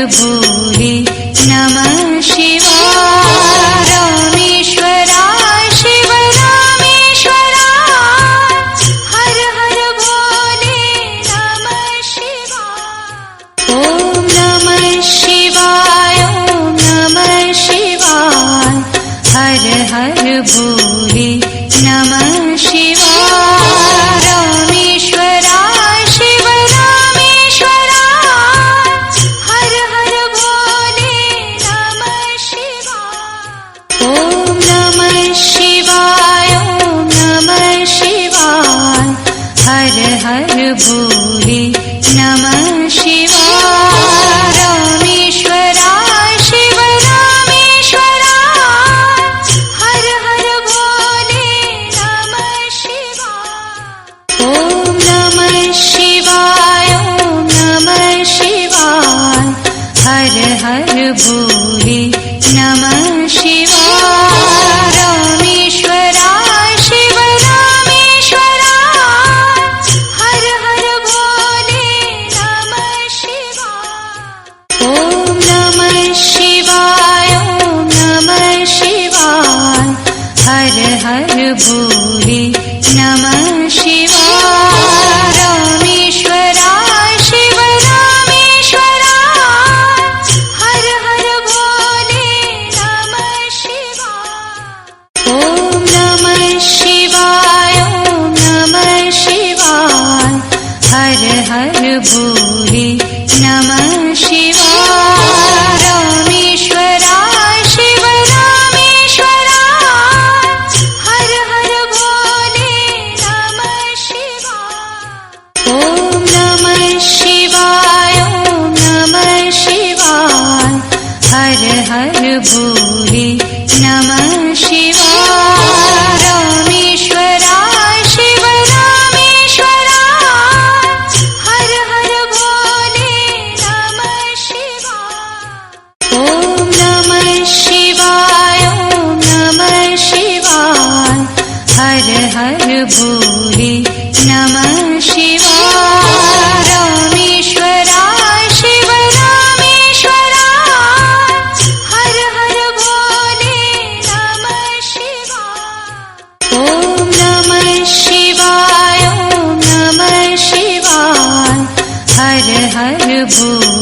भोले नमः शिवाय। रामेश्वराय शिव रामेश्वराय हर हर भोले नमः शिवाय। ॐ नमः शिवाय ॐ नमः शिवाय हर हर भोले नमः शिवाय। रामेश्वराय शिव रामेश्वराय हर हर भोले नमः शिवाय। ॐ नमः शिवाय ॐ नमः शिवाय हर हर भोले नमः शिवाय। रामेश्वराय शिव रामेश्वराय हर हर भोले नमः शिवाय। ॐ नमः शिवाय ॐ नमः शिवाय हर हर भोले नमः शिवाय। रामेश्वराय शिव रामेश्वराय हर हर भोले नमः शिवाय। ॐ नमः शिवाय ॐ नमः शिवाय हर हर भोले नमः शिवाय। रामेश्वराय शिव रामेश्वराय हर हर भोले नमः शिवाय। ॐ नमः शिवाय ॐ नमः शिवाय हर हर भोले नमः शिवाय। रामेश्वराय शिव रामेश्वराय हर हर भोले नमः शिवाय। ॐ नमः शिवाय ॐ नमः शिवाय हर हर भोले नमः शिवाय। रामेश्वराय शिव रामेश्वराय हर हर भोले नमः शिवाय। ॐ नमः शिवाय ॐ नमः शिवाय हर हर भोले नमः शिवाय। रामेश्वराय शिव रामेश्वराय हर हर भोले नमः शिवाय। ॐ नमः शिवाय ॐ नमः शिवाय हर हर भोले